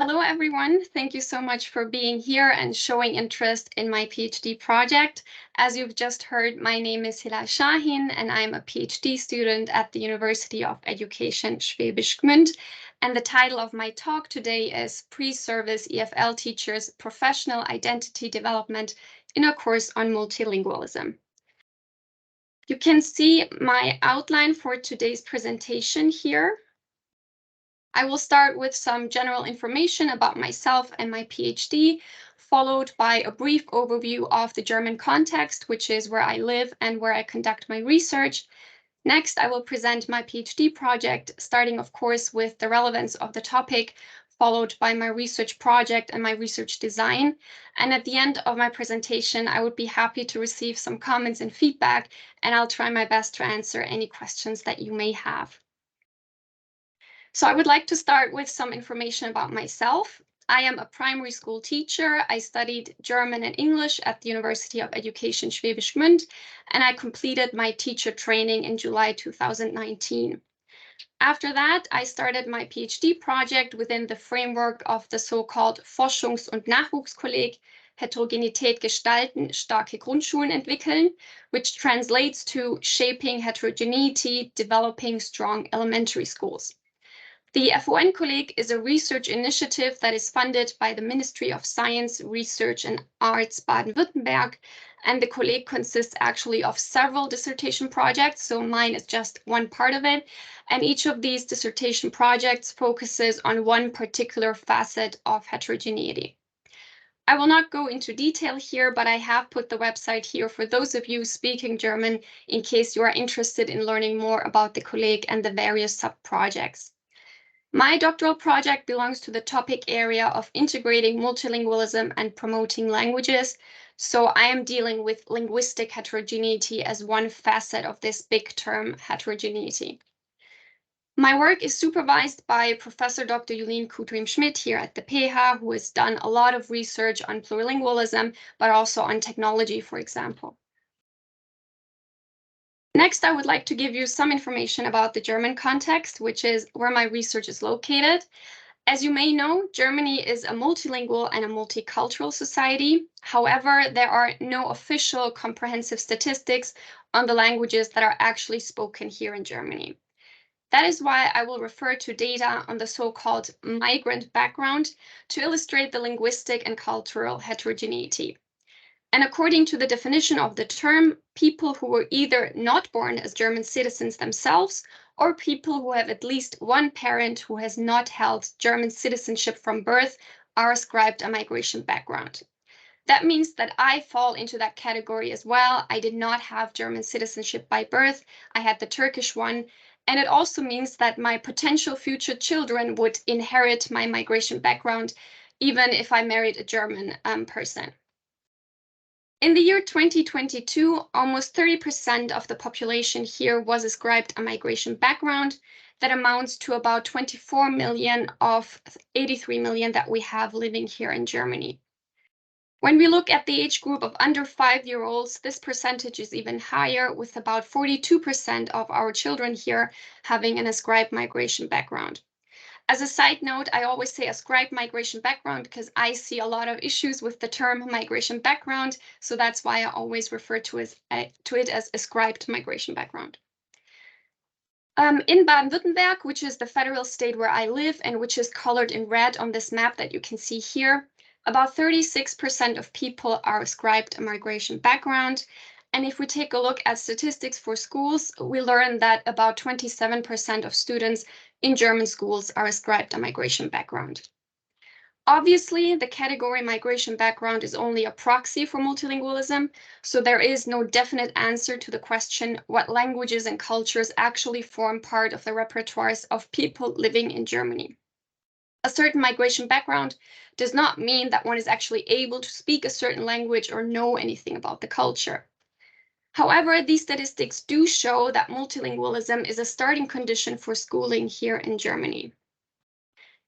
Hello, everyone. Thank you so much for being here and showing interest in my PhD project. As you've just heard, my name is Hilal Şahin, and I'm a PhD student at the University of Education Schwäbisch Gmünd. And the title of my talk today is Pre-Service EFL Teachers Professional Identity Development in a Course on Multilingualism. You can see my outline for today's presentation here. I will start with some general information about myself and my PhD, followed by a brief overview of the German context, which is where I live and where I conduct my research. Next, I will present my PhD project, starting, of course, with the relevance of the topic, followed by my research project and my research design. And at the end of my presentation, I would be happy to receive some comments and feedback, and I'll try my best to answer any questions that you may have. So I would like to start with some information about myself. I am a primary school teacher. I studied German and English at the University of Education Schwäbisch Gmünd, and I completed my teacher training in July 2019. After that, I started my PhD project within the framework of the so-called Forschungs- und Nachwuchskolleg Heterogenität gestalten, starke Grundschulen entwickeln, which translates to shaping heterogeneity, developing strong elementary schools. The FON-Kolleg is a research initiative that is funded by the Ministry of Science, Research and Arts Baden-Württemberg, and the Kolleg consists actually of several dissertation projects, so mine is just one part of it, and each of these dissertation projects focuses on one particular facet of heterogeneity. I will not go into detail here, but I have put the website here for those of you speaking German in case you are interested in learning more about the Kolleg and the various sub-projects. My doctoral project belongs to the topic area of integrating multilingualism and promoting languages, so I am dealing with linguistic heterogeneity as one facet of this big term, heterogeneity. My work is supervised by Professor Dr. Julien Kudrim-Schmidt here at the PH, who has done a lot of research on plurilingualism, but also on technology, for example. Next, I would like to give you some information about the German context, which is where my research is located. As you may know, Germany is a multilingual and a multicultural society. However, there are no official comprehensive statistics on the languages that are actually spoken here in Germany. That is why I will refer to data on the so-called migrant background to illustrate the linguistic and cultural heterogeneity. And according to the definition of the term, people who were either not born as German citizens themselves or people who have at least one parent who has not held German citizenship from birth are ascribed a migration background. That means that I fall into that category as well. I did not have German citizenship by birth. I had the Turkish one. And it also means that my potential future children would inherit my migration background, even if I married a German person. In the year 2022, almost 30% of the population here was ascribed a migration background. That amounts to about 24 million of 83 million that we have living here in Germany. When we look at the age group of under 5-year-olds, this percentage is even higher, with about 42% of our children here having an ascribed migration background. As a side note, I always say ascribed migration background because I see a lot of issues with the term migration background, so that's why I always refer to it as ascribed migration background. In Baden-Württemberg, which is the federal state where I live and which is colored in red on this map that you can see here, about 36% of people are ascribed a migration background. And if we take a look at statistics for schools, we learn that about 27% of students in German schools are ascribed a migration background. Obviously, the category migration background is only a proxy for multilingualism, so there is no definite answer to the question what languages and cultures actually form part of the repertoires of people living in Germany. A certain migration background does not mean that one is actually able to speak a certain language or know anything about the culture. However, these statistics do show that multilingualism is a starting condition for schooling here in Germany.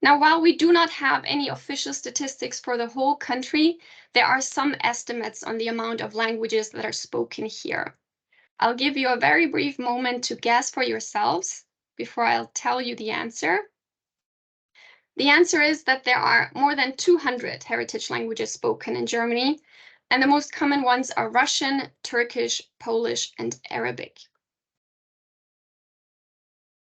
Now, while we do not have any official statistics for the whole country, there are some estimates on the amount of languages that are spoken here. I'll give you a very brief moment to guess for yourselves before I'll tell you the answer. The answer is that there are more than 200 heritage languages spoken in Germany, and the most common ones are Russian, Turkish, Polish, and Arabic.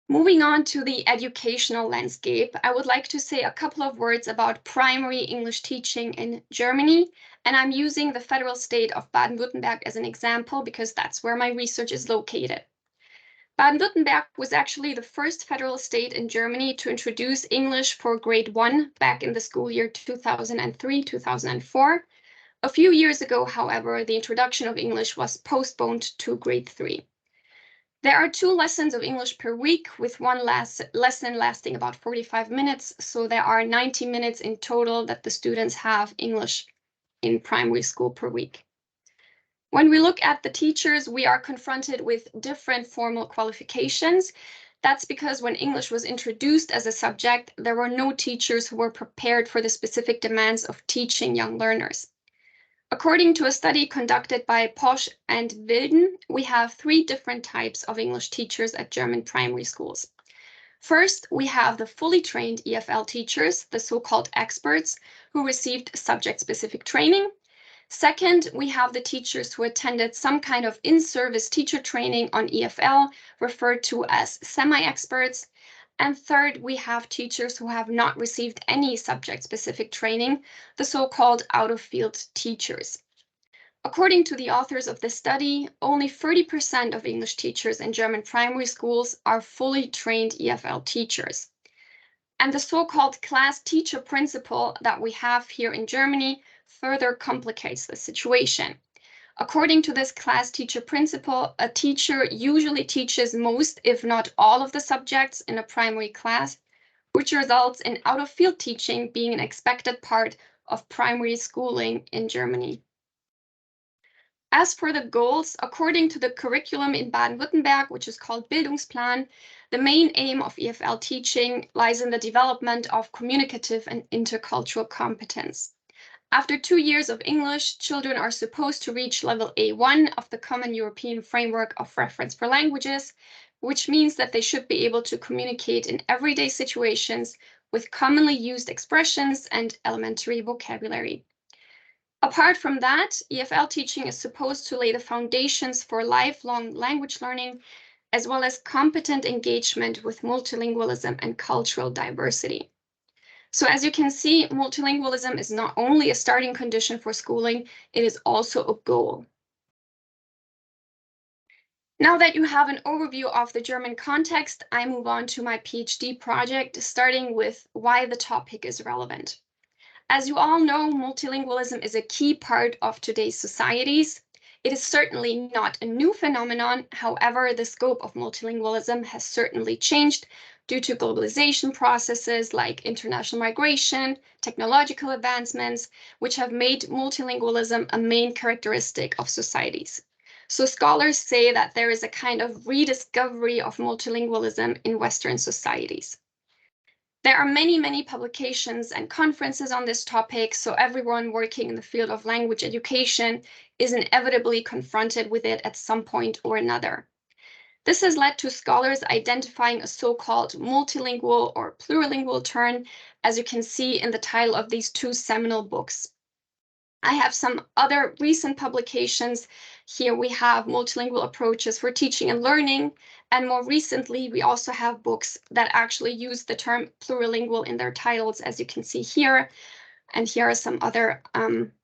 Moving on to the educational landscape, I would like to say a couple of words about primary English teaching in Germany, and I'm using the federal state of Baden-Württemberg as an example because that's where my research is located. Baden-Württemberg was actually the first federal state in Germany to introduce English for grade 1 back in the school year 2003-2004. A few years ago, however, the introduction of English was postponed to grade 3. There are 2 lessons of English per week, with one lesson lasting about 45 minutes, so there are 90 minutes in total that the students have English in primary school per week. When we look at the teachers, we are confronted with different formal qualifications. That's because when English was introduced as a subject, there were no teachers who were prepared for the specific demands of teaching young learners. According to a study conducted by Posch and Wilden, we have 3 different types of English teachers at German primary schools. First, we have the fully trained EFL teachers, the so-called experts, who received subject-specific training. Second, we have the teachers who attended some kind of in-service teacher training on EFL, referred to as semi-experts. And third, we have teachers who have not received any subject-specific training, the so-called out-of-field teachers. According to the authors of this study, only 30% of English teachers in German primary schools are fully trained EFL teachers. And the so-called class teacher principle that we have here in Germany further complicates the situation. According to this class teacher principle, a teacher usually teaches most, if not all, of the subjects in a primary class, which results in out-of-field teaching being an expected part of primary schooling in Germany. As for the goals, according to the curriculum in Baden-Württemberg, which is called Bildungsplan, the main aim of EFL teaching lies in the development of communicative and intercultural competence. After 2 years of English, children are supposed to reach level A1 of the Common European Framework of Reference for Languages, which means that they should be able to communicate in everyday situations with commonly used expressions and elementary vocabulary. Apart from that, EFL teaching is supposed to lay the foundations for lifelong language learning, as well as competent engagement with multilingualism and cultural diversity. So as you can see, multilingualism is not only a starting condition for schooling, it is also a goal. Now that you have an overview of the German context, I move on to my PhD project, starting with why the topic is relevant. As you all know, multilingualism is a key part of today's societies. It is certainly not a new phenomenon. However, the scope of multilingualism has certainly changed due to globalization processes like international migration, technological advancements, which have made multilingualism a main characteristic of societies. So scholars say that there is a kind of rediscovery of multilingualism in Western societies. There are many publications and conferences on this topic, so everyone working in the field of language education is inevitably confronted with it at some point or another. This has led to scholars identifying a so-called multilingual or plurilingual turn, as you can see in the title of these 2 seminal books. I have some other recent publications. Here we have multilingual approaches for teaching and learning, and more recently we also have books that actually use the term plurilingual in their titles, as you can see here. And here are some other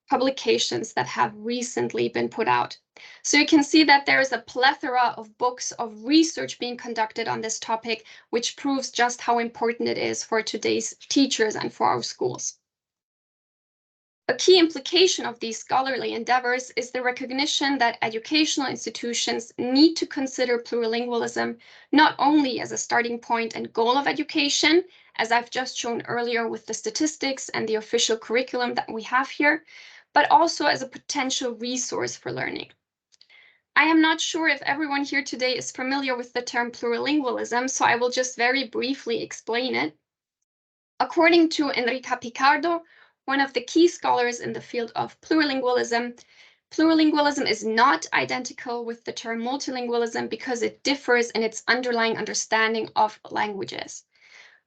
publications that have recently been put out. So you can see that there is a plethora of books of research being conducted on this topic, which proves just how important it is for today's teachers and for our schools. A key implication of these scholarly endeavors is the recognition that educational institutions need to consider plurilingualism not only as a starting point and goal of education, as I've just shown earlier with the statistics and the official curriculum that we have here, but also as a potential resource for learning. I am not sure if everyone here today is familiar with the term plurilingualism, so I will just very briefly explain it. According to Enrica Picardo, one of the key scholars in the field of plurilingualism, plurilingualism is not identical with the term multilingualism because it differs in its underlying understanding of languages.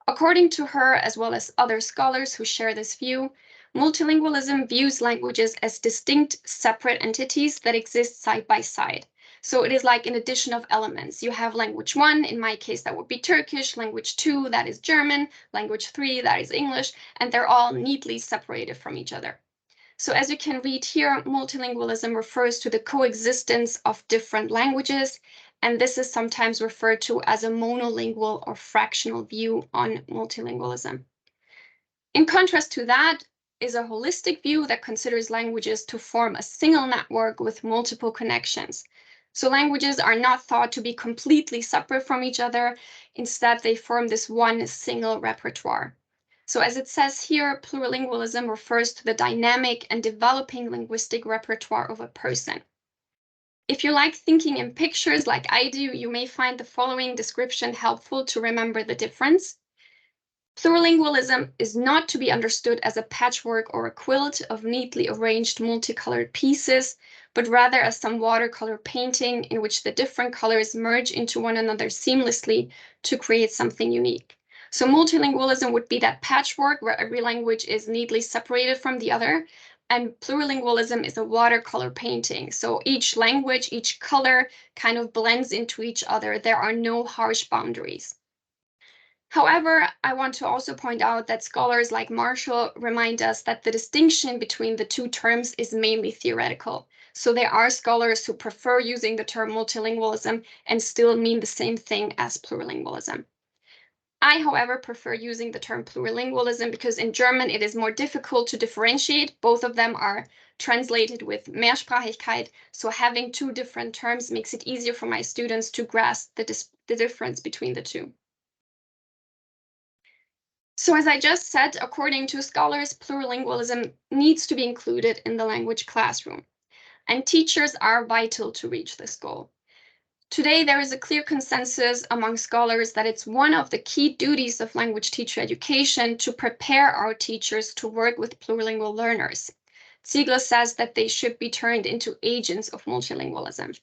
According to her, as well as other scholars who share this view, multilingualism views languages as distinct, separate entities that exist side by side. So it is like an addition of elements. You have language 1, in my case that would be Turkish, language 2, that is German, language 3, that is English, and they're all neatly separated from each other. So as you can read here, multilingualism refers to the coexistence of different languages, and this is sometimes referred to as a monolingual or fractional view on multilingualism. In contrast to that is a holistic view that considers languages to form a single network with multiple connections. So languages are not thought to be completely separate from each other. Instead, they form this one single repertoire. So as it says here, plurilingualism refers to the dynamic and developing linguistic repertoire of a person. If you like thinking in pictures like I do, you may find the following description helpful to remember the difference. Plurilingualism is not to be understood as a patchwork or a quilt of neatly arranged multicolored pieces, but rather as some watercolor painting in which the different colors merge into one another seamlessly to create something unique. So multilingualism would be that patchwork where every language is neatly separated from the other, and plurilingualism is a watercolor painting. So each language, each color kind of blends into each other. There are no harsh boundaries. However, I want to also point out that scholars like Marshall remind us that the distinction between the two terms is mainly theoretical. So there are scholars who prefer using the term multilingualism and still mean the same thing as plurilingualism. I, however, prefer using the term plurilingualism because in German it is more difficult to differentiate. Both of them are translated with Mehrsprachigkeit, so having two different terms makes it easier for my students to grasp the difference between the two. So as I just said, according to scholars, plurilingualism needs to be included in the language classroom, and teachers are vital to reach this goal. Today, there is a clear consensus among scholars that it's one of the key duties of language teacher education to prepare our teachers to work with plurilingual learners. Ziegler says that they should be turned into agents of multilingualism.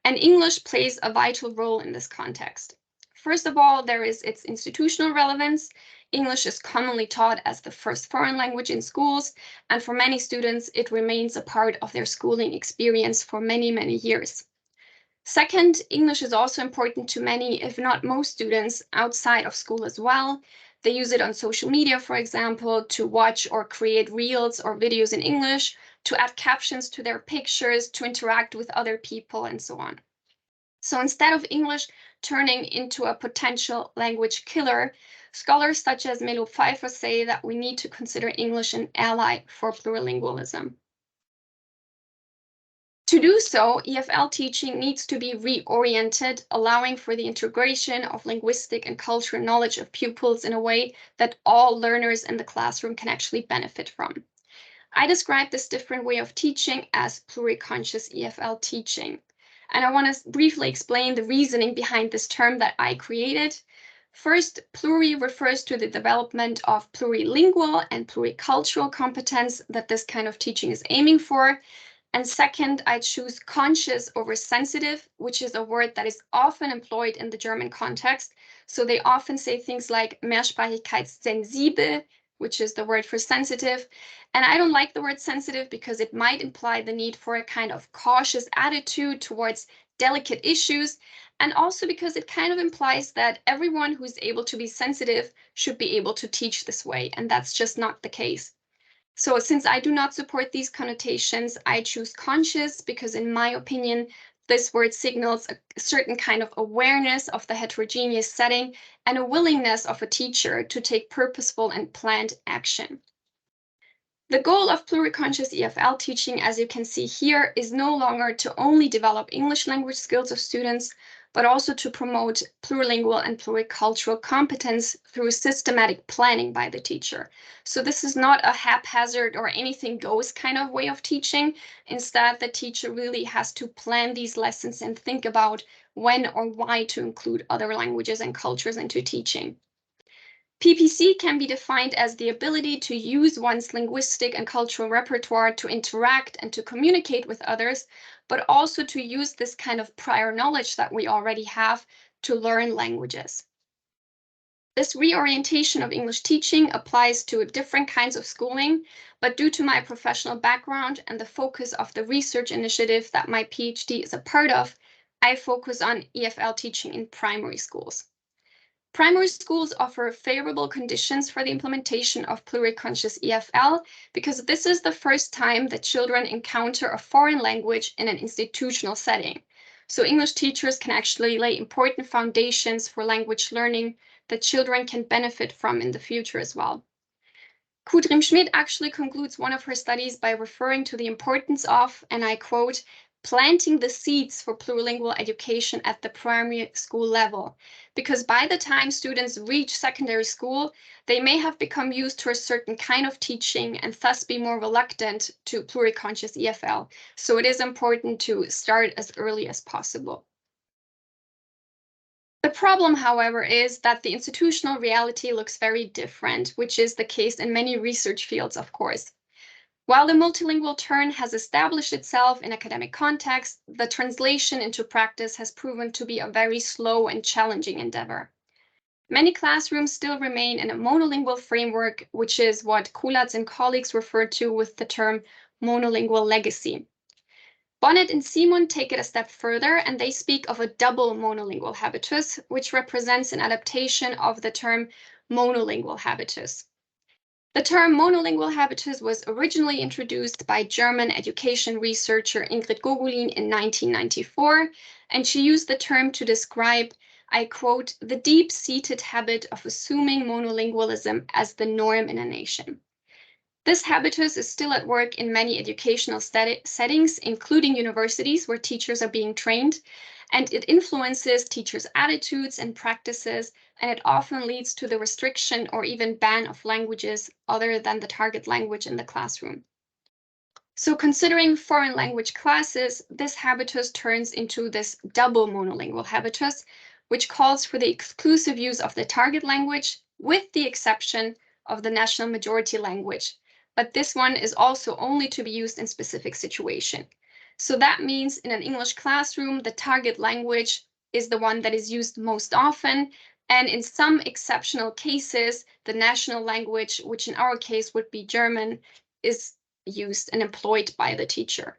And English plays a vital role in this context. First of all, there is its institutional relevance. English is commonly taught as the first foreign language in schools, and for many students, it remains a part of their schooling experience for many, many years. Second, English is also important to many, if not most students, outside of school as well. They use it on social media, for example, to watch or create reels or videos in English, to add captions to their pictures, to interact with other people, and so on. So instead of English turning into a potential language killer, scholars such as Melo Pfeiffer say that we need to consider English an ally for plurilingualism. To do so, EFL teaching needs to be reoriented, allowing for the integration of linguistic and cultural knowledge of pupils in a way that all learners in the classroom can actually benefit from. I describe this different way of teaching as pluriconscious EFL teaching. And I want to briefly explain the reasoning behind this term that I created. First, pluri refers to the development of plurilingual and pluricultural competence that this kind of teaching is aiming for. And second, I choose conscious over sensitive, which is a word that is often employed in the German context. So they often say things like Mehrsprachigkeitssensibel, which is the word for sensitive. And I don't like the word sensitive because it might imply the need for a kind of cautious attitude towards delicate issues, and also because it kind of implies that everyone who's able to be sensitive should be able to teach this way, and that's just not the case. So since I do not support these connotations, I choose conscious because in my opinion, this word signals a certain kind of awareness of the heterogeneous setting and a willingness of a teacher to take purposeful and planned action. The goal of pluriconscious EFL teaching, as you can see here, is no longer to only develop English language skills of students, but also to promote plurilingual and pluricultural competence through systematic planning by the teacher. So this is not a haphazard or anything goes kind of way of teaching. Instead, the teacher really has to plan these lessons and think about when or why to include other languages and cultures into teaching. PPC can be defined as the ability to use one's linguistic and cultural repertoire to interact and to communicate with others, but also to use this kind of prior knowledge that we already have to learn languages. This reorientation of English teaching applies to different kinds of schooling, but due to my professional background and the focus of the research initiative that my PhD is a part of, I focus on EFL teaching in primary schools. Primary schools offer favorable conditions for the implementation of pluriconscious EFL because this is the first time that children encounter a foreign language in an institutional setting. So English teachers can actually lay important foundations for language learning that children can benefit from in the future as well. Kudrim-Schmidt actually concludes one of her studies by referring to the importance of, and I quote, planting the seeds for plurilingual education at the primary school level, because by the time students reach secondary school, they may have become used to a certain kind of teaching and thus be more reluctant to pluriconscious EFL. So it is important to start as early as possible. The problem, however, is that the institutional reality looks very different, which is the case in many research fields, of course. While the multilingual turn has established itself in academic context, the translation into practice has proven to be a very slow and challenging endeavor. Many classrooms still remain in a monolingual framework, which is what Kulatz and colleagues refer to with the term monolingual legacy. Bonnet and Simon take it a step further, and they speak of a double monolingual habitus, which represents an adaptation of the term monolingual habitus. The term monolingual habitus was originally introduced by German education researcher Ingrid Gogolin in 1994, and she used the term to describe, I quote, the deep-seated habit of assuming monolingualism as the norm in a nation. This habitus is still at work in many educational settings, including universities where teachers are being trained, and it influences teachers' attitudes and practices, and it often leads to the restriction or even ban of languages other than the target language in the classroom. So considering foreign language classes, this habitus turns into this double monolingual habitus, which calls for the exclusive use of the target language with the exception of the national majority language. But this one is also only to be used in specific situation. So that means in an English classroom, the target language is the one that is used most often. And in some exceptional cases, the national language, which in our case would be German, is used and employed by the teacher.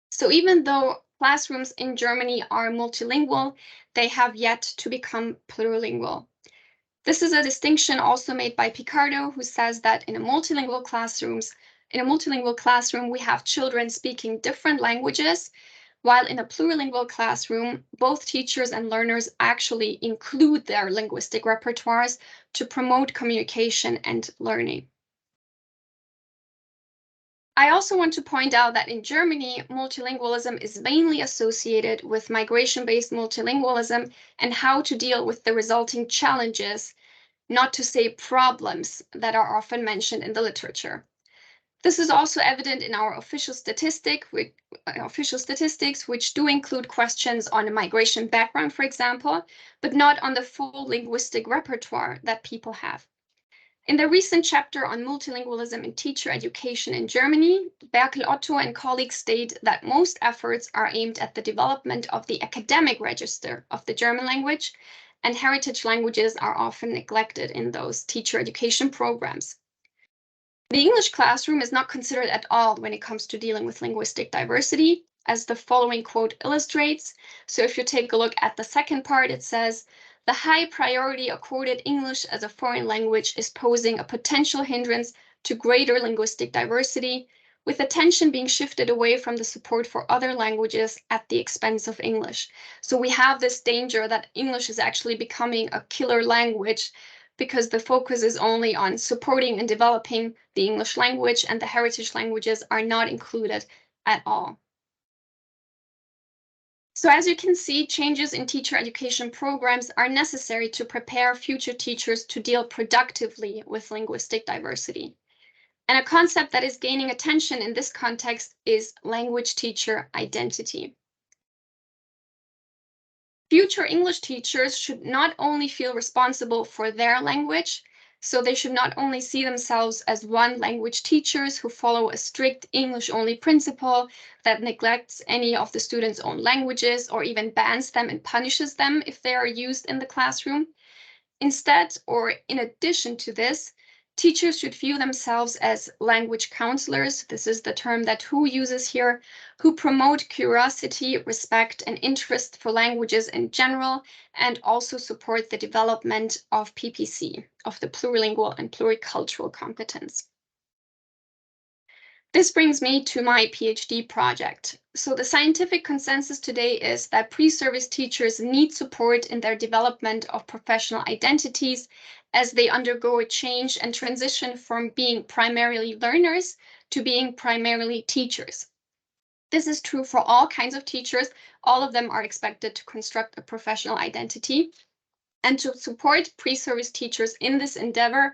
So even though classrooms in Germany are multilingual, they have yet to become plurilingual. This is a distinction also made by Picardo, who says that in a multilingual classroom, we have children speaking different languages, while in a plurilingual classroom, both teachers and learners actually include their linguistic repertoires to promote communication and learning. I also want to point out that in Germany, multilingualism is mainly associated with migration-based multilingualism and how to deal with the resulting challenges, not to say problems, that are often mentioned in the literature. This is also evident in our official statistics, which do include questions on a migration background, for example, but not on the full linguistic repertoire that people have. In the recent chapter on multilingualism in teacher education in Germany, Berkel Otto and colleagues state that most efforts are aimed at the development of the academic register of the German language, and heritage languages are often neglected in those teacher education programs. The English classroom is not considered at all when it comes to dealing with linguistic diversity, as the following quote illustrates. So if you take a look at the second part, it says, the high priority accorded English as a foreign language is posing a potential hindrance to greater linguistic diversity, with attention being shifted away from the support for other languages at the expense of English. So we have this danger that English is actually becoming a killer language because the focus is only on supporting and developing the English language, and the heritage languages are not included at all. So as you can see, changes in teacher education programs are necessary to prepare future teachers to deal productively with linguistic diversity. And a concept that is gaining attention in this context is language teacher identity. Future English teachers should not only feel responsible for their language, so they should not only see themselves as one language teachers who follow a strict English-only principle that neglects any of the students' own languages or even bans them and punishes them if they are used in the classroom. Instead, or in addition to this, teachers should view themselves as language counselors. This is the term that WHO uses here, who promote curiosity, respect, and interest for languages in general, and also support the development of PPC, of the plurilingual and pluricultural competence. This brings me to my PhD project. So the scientific consensus today is that pre-service teachers need support in their development of professional identities as they undergo a change and transition from being primarily learners to being primarily teachers. This is true for all kinds of teachers. All of them are expected to construct a professional identity. And to support pre-service teachers in this endeavor,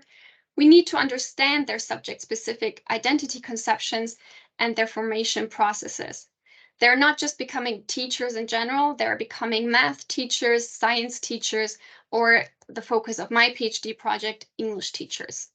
we need to understand their subject-specific identity conceptions and their formation processes. They're not just becoming teachers in general, they're becoming math teachers, science teachers, or the focus of my PhD project, English teachers.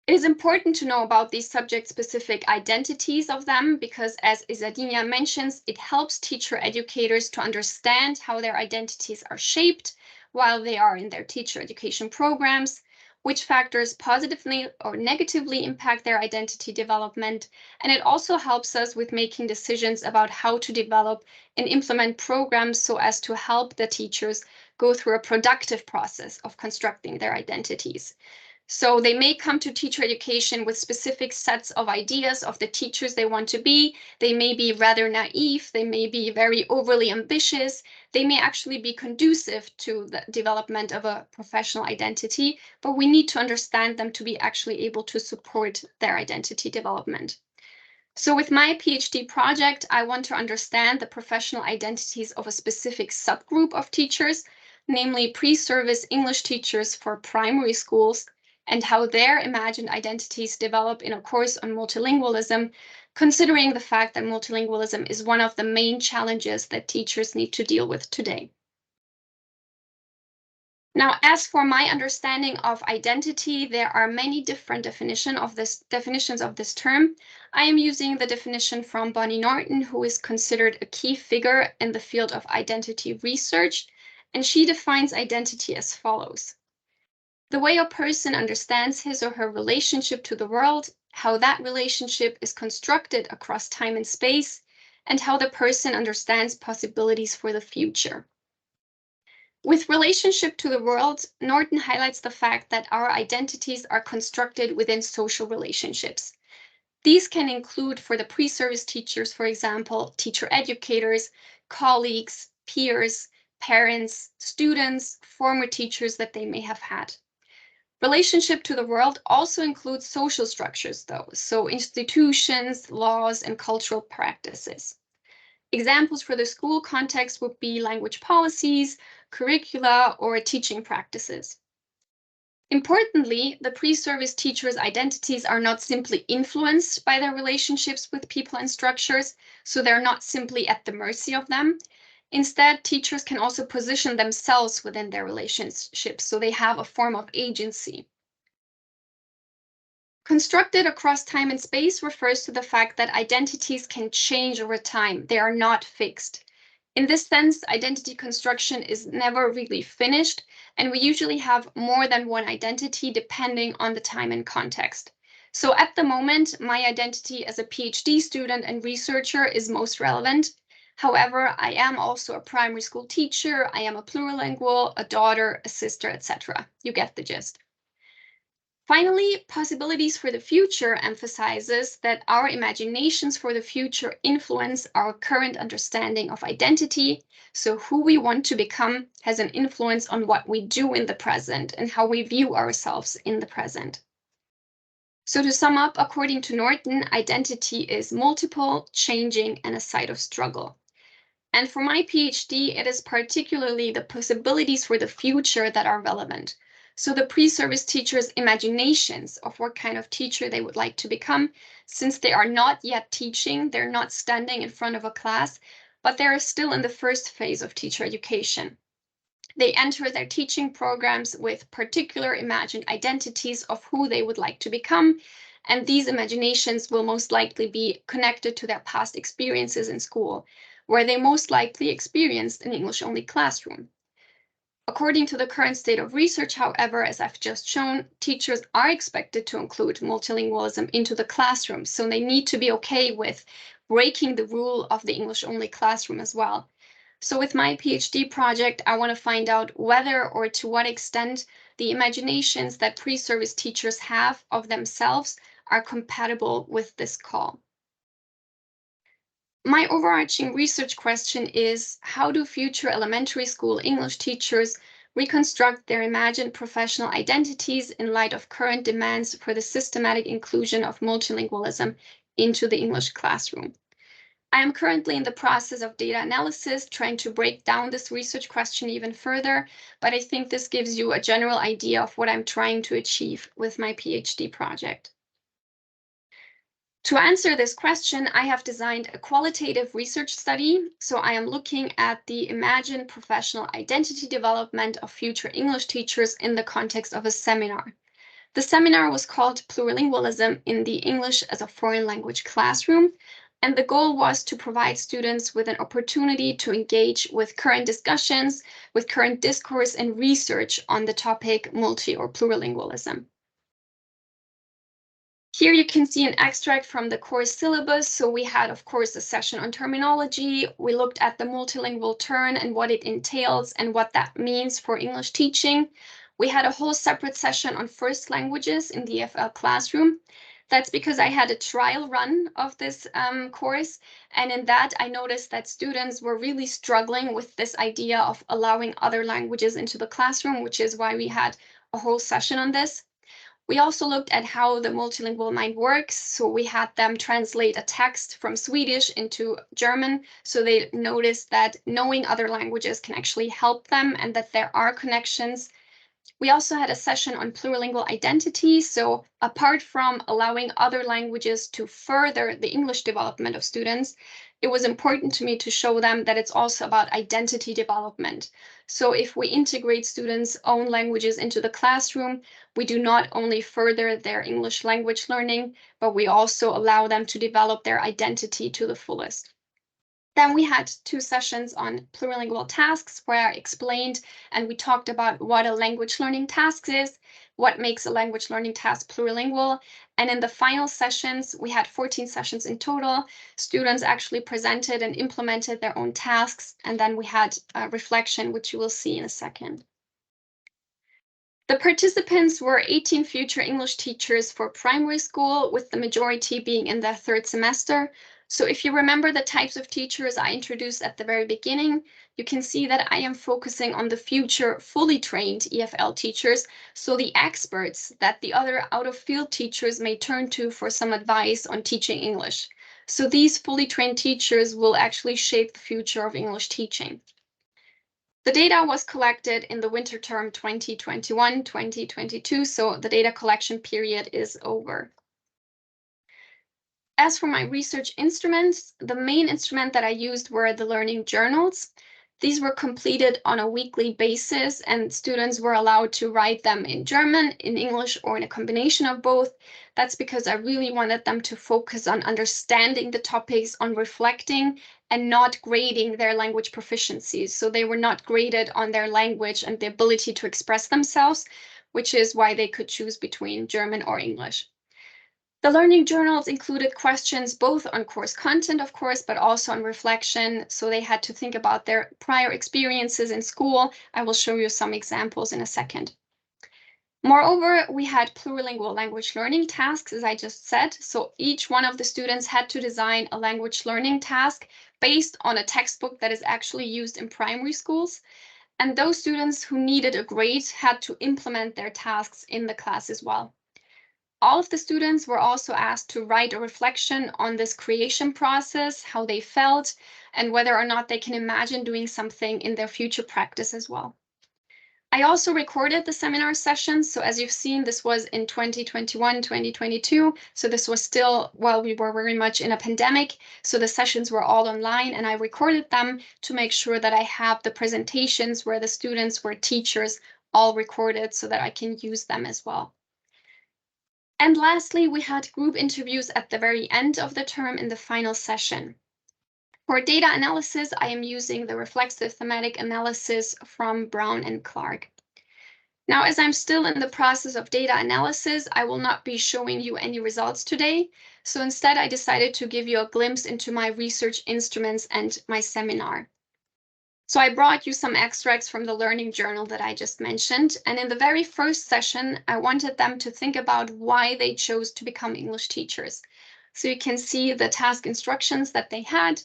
It is important to know about these subject-specific identities of them because, as Isadinha mentions, it helps teacher educators to understand how their identities are shaped while they are in their teacher education programs, which factors positively or negatively impact their identity development. And it also helps us with making decisions about how to develop and implement programs so as to help the teachers go through a productive process of constructing their identities. So they may come to teacher education with specific sets of ideas of the teachers they want to be. They may be rather naive. They may be very overly ambitious. They may actually be conducive to the development of a professional identity, but we need to understand them to be actually able to support their identity development. So with my PhD project, I want to understand the professional identities of a specific subgroup of teachers, namely pre-service English teachers for primary schools, and how their imagined identities develop in a course on multilingualism, considering the fact that multilingualism is one of the main challenges that teachers need to deal with today. Now, as for my understanding of identity, there are many different definitions of this term. I am using the definition from Bonnie Norton, who is considered a key figure in the field of identity research, and she defines identity as follows: the way a person understands his or her relationship to the world, how that relationship is constructed across time and space, and how the person understands possibilities for the future. With relationship to the world, Norton highlights the fact that our identities are constructed within social relationships. These can include, for the pre-service teachers, for example, teacher educators, colleagues, peers, parents, students, former teachers that they may have had. Relationship to the world also includes social structures, though, so institutions, laws, and cultural practices. Examples for the school context would be language policies, curricula, or teaching practices. Importantly, the pre-service teachers' identities are not simply influenced by their relationships with people and structures, so they're not simply at the mercy of them. Instead, teachers can also position themselves within their relationships, so they have a form of agency. Constructed across time and space refers to the fact that identities can change over time. They are not fixed. In this sense, identity construction is never really finished, and we usually have more than one identity depending on the time and context. So at the moment, my identity as a PhD student and researcher is most relevant. However, I am also a primary school teacher, I am a plurilingual, a daughter, a sister, etc. You get the gist. Finally, possibilities for the future emphasizes that our imaginations for the future influence our current understanding of identity. So who we want to become has an influence on what we do in the present and how we view ourselves in the present. So to sum up, according to Norton, identity is multiple, changing, and a site of struggle. And for my PhD, it is particularly the possibilities for the future that are relevant. So the pre-service teachers' imaginations of what kind of teacher they would like to become, since they are not yet teaching, they're not standing in front of a class, but they're still in the first phase of teacher education. They enter their teaching programs with particular imagined identities of who they would like to become, and these imaginations will most likely be connected to their past experiences in school, where they most likely experienced an English-only classroom. According to the current state of research, however, as I've just shown, teachers are expected to include multilingualism into the classroom, so they need to be okay with breaking the rule of the English-only classroom as well. So with my PhD project, I want to find out whether or to what extent the imaginations that pre-service teachers have of themselves are compatible with this call. My overarching research question is, how do future elementary school English teachers reconstruct their imagined professional identities in light of current demands for the systematic inclusion of multilingualism into the English classroom? I am currently in the process of data analysis, trying to break down this research question even further, but I think this gives you a general idea of what I'm trying to achieve with my PhD project. To answer this question, I have designed a qualitative research study. So I am looking at the imagined professional identity development of future English teachers in the context of a seminar. The seminar was called Plurilingualism in the English as a Foreign Language Classroom, and the goal was to provide students with an opportunity to engage with current discussions, with current discourse and research on the topic multi or plurilingualism. Here you can see an extract from the course syllabus. So we had, of course, a session on terminology. We looked at the multilingual turn and what it entails and what that means for English teaching. We had a whole separate session on first languages in the EFL classroom. That's because I had a trial run of this course. And in that, I noticed that students were really struggling with this idea of allowing other languages into the classroom, which is why we had a whole session on this. We also looked at how the multilingual mind works. So we had them translate a text from Swedish into German. So they noticed that knowing other languages can actually help them and that there are connections. We also had a session on plurilingual identity. So apart from allowing other languages to further the English development of students, it was important to me to show them that it's also about identity development. So if we integrate students' own languages into the classroom, we do not only further their English language learning, but we also allow them to develop their identity to the fullest. Then we had 2 sessions on plurilingual tasks where I explained and we talked about what a language learning task is, what makes a language learning task plurilingual. And in the final sessions, we had 14 sessions in total. Students actually presented and implemented their own tasks. And then we had a reflection, which you will see in a second. The participants were 18 future English teachers for primary school, with the majority being in their 3rd semester. So if you remember the types of teachers I introduced at the very beginning, you can see that I am focusing on the future fully trained EFL teachers, so the experts that the other out-of-field teachers may turn to for some advice on teaching English. So these fully trained teachers will actually shape the future of English teaching. The data was collected in the winter term 2021-2022, so the data collection period is over. As for my research instruments, the main instrument that I used were the learning journals. These were completed on a weekly basis, and students were allowed to write them in German, in English, or in a combination of both. That's because I really wanted them to focus on understanding the topics, on reflecting, and not grading their language proficiencies. So they were not graded on their language and the ability to express themselves, which is why they could choose between German or English. The learning journals included questions both on course content, of course, but also on reflection. So they had to think about their prior experiences in school. I will show you some examples in a second. Moreover, we had plurilingual language learning tasks, as I just said. So each one of the students had to design a language learning task based on a textbook that is actually used in primary schools. And those students who needed a grade had to implement their tasks in the class as well. All of the students were also asked to write a reflection on this creation process, how they felt, and whether or not they can imagine doing something in their future practice as well. I also recorded the seminar sessions. So as you've seen, this was in 2021, 2022. So this was still while we were very much in a pandemic. So the sessions were all online and I recorded them to make sure that I have the presentations where the students were teachers all recorded so that I can use them as well. And lastly, we had group interviews at the very end of the term in the final session. For data analysis, I am using the reflexive thematic analysis from Brown and Clark. Now, as I'm still in the process of data analysis, I will not be showing you any results today. So instead, I decided to give you a glimpse into my research instruments and my seminar. So I brought you some extracts from the learning journal that I just mentioned. And in the very first session, I wanted them to think about why they chose to become English teachers. So you can see the task instructions that they had.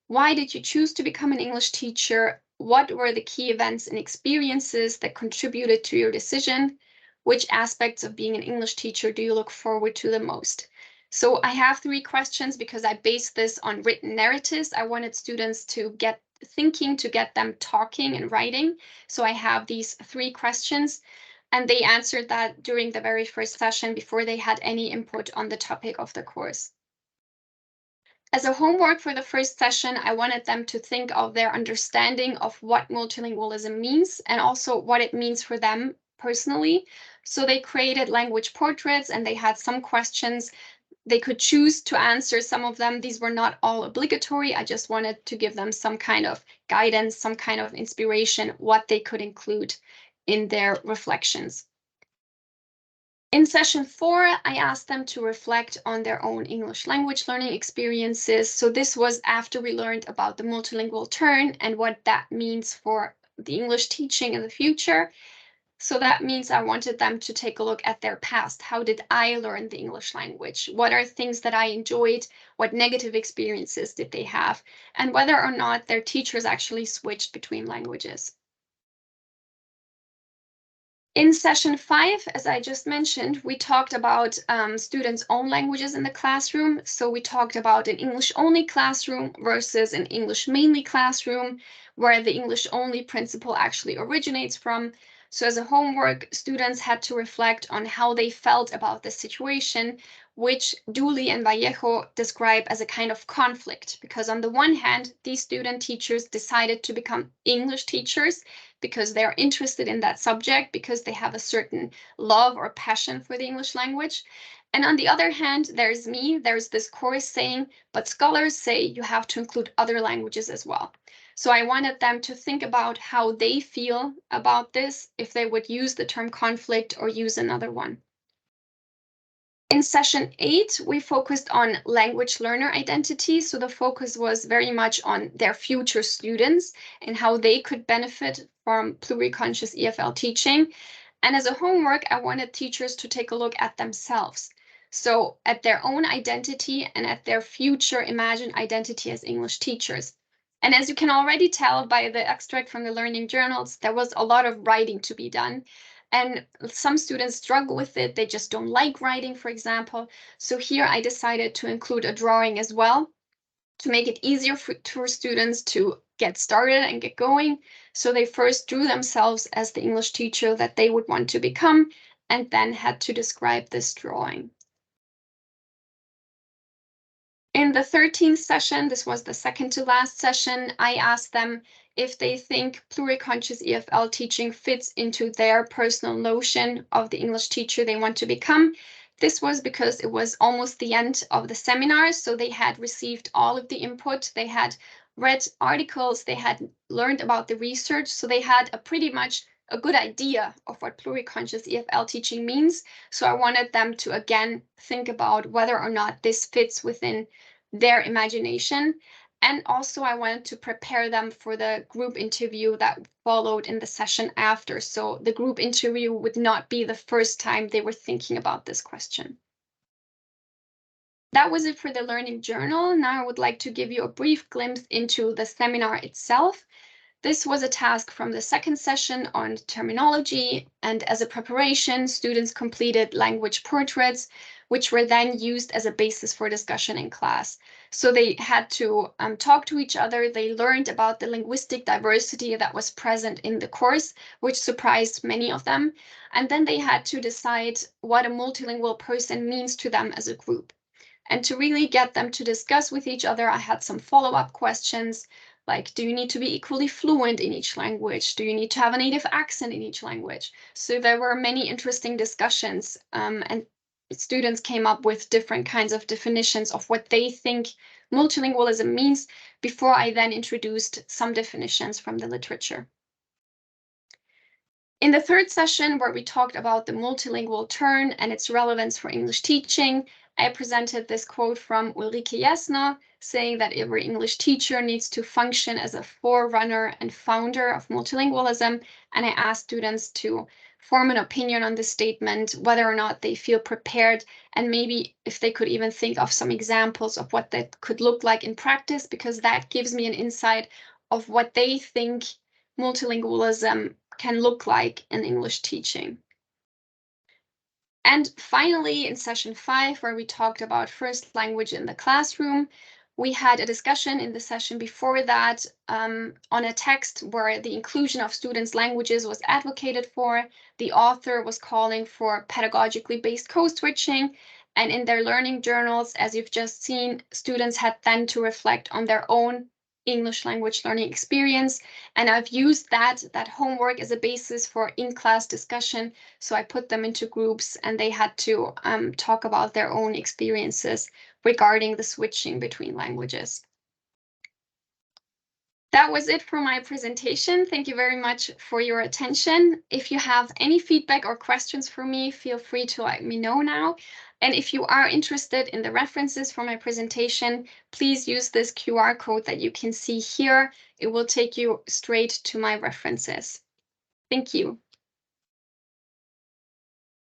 Why did you choose to become an English teacher? What were the key events and experiences that contributed to your decision? Which aspects of being an English teacher do you look forward to the most? So I have 3 questions because I based this on written narratives. I wanted students to get thinking, to get them talking and writing. So I have these 3 questions, and they answered that during the very first session before they had any input on the topic of the course. As a homework for the first session, I wanted them to think of their understanding of what multilingualism means and also what it means for them personally. So they created language portraits and they had some questions. They could choose to answer some of them. These were not all obligatory. I just wanted to give them some kind of guidance, some kind of inspiration, what they could include in their reflections. In session 4, I asked them to reflect on their own English language learning experiences. So this was after we learned about the multilingual turn and what that means for the English teaching in the future. So that means I wanted them to take a look at their past. How did I learn the English language? What are things that I enjoyed? What negative experiences did they have? And whether or not their teachers actually switched between languages. In session 5, as I just mentioned, we talked about students' own languages in the classroom. So we talked about an English-only classroom versus an English-mainly classroom, where the English-only principle actually originates from. So as a homework, students had to reflect on how they felt about the situation, which Dooley and Vallejo describe as a kind of conflict. Because on the one hand, these student teachers decided to become English teachers, because they're interested in that subject, because they have a certain love or passion for the English language. And on the other hand, there's this course saying, but scholars say you have to include other languages as well. So I wanted them to think about how they feel about this, if they would use the term conflict or use another one. In session 8, we focused on language learner identity. So the focus was very much on their future students and how they could benefit from pluriconscious EFL teaching. And as a homework, I wanted teachers to take a look at themselves. So at their own identity and at their future imagined identity as English teachers. And as you can already tell by the extract from the learning journals, there was a lot of writing to be done. And some students struggle with it. They just don't like writing, for example. So here I decided to include a drawing as well to make it easier for students to get started and get going. So they first drew themselves as the English teacher that they would want to become, and then had to describe this drawing. In the 13th session, this was the second to last session, I asked them if they think pluriconscious EFL teaching fits into their personal notion of the English teacher they want to become. This was because it was almost the end of the seminar, so they had received all of the input, they had read articles, they had learned about the research, so they had a pretty much a good idea of what pluriconscious EFL teaching means. So I wanted them to again think about whether or not this fits within their imagination. And also I wanted to prepare them for the group interview that followed in the session after. So the group interview would not be the first time they were thinking about this question. That was it for the learning journal. Now I would like to give you a brief glimpse into the seminar itself. This was a task from the second session on terminology, and as a preparation, students completed language portraits, which were then used as a basis for discussion in class. So they had to talk to each other. They learned about the linguistic diversity that was present in the course, which surprised many of them. And then they had to decide what a multilingual person means to them as a group. And to really get them to discuss with each other, I had some follow-up questions. Like, do you need to be equally fluent in each language? Do you need to have a native accent in each language? So there were many interesting discussions. And students came up with different kinds of definitions of what they think multilingualism means before I then introduced some definitions from the literature. In the third session, where we talked about the multilingual turn and its relevance for English teaching, I presented this quote from Ulrike Jesner, saying that every English teacher needs to function as a forerunner and founder of multilingualism, and I asked students to form an opinion on this statement, whether or not they feel prepared, and maybe if they could even think of some examples of what that could look like in practice, because that gives me an insight of what they think multilingualism can look like in English teaching. And finally, in session 5, where we talked about first language in the classroom, we had a discussion in the session before that on a text where the inclusion of students' languages was advocated for. The author was calling for pedagogically based code switching, and in their learning journals, as you've just seen, students had then to reflect on their own English language learning experience. And I've used that homework as a basis for in-class discussion. So I put them into groups and they had to talk about their own experiences regarding the switching between languages. That was it for my presentation. Thank you very much for your attention. If you have any feedback or questions for me, feel free to let me know now. And if you are interested in the references for my presentation, please use this QR code that you can see here. It will take you straight to my references. Thank you.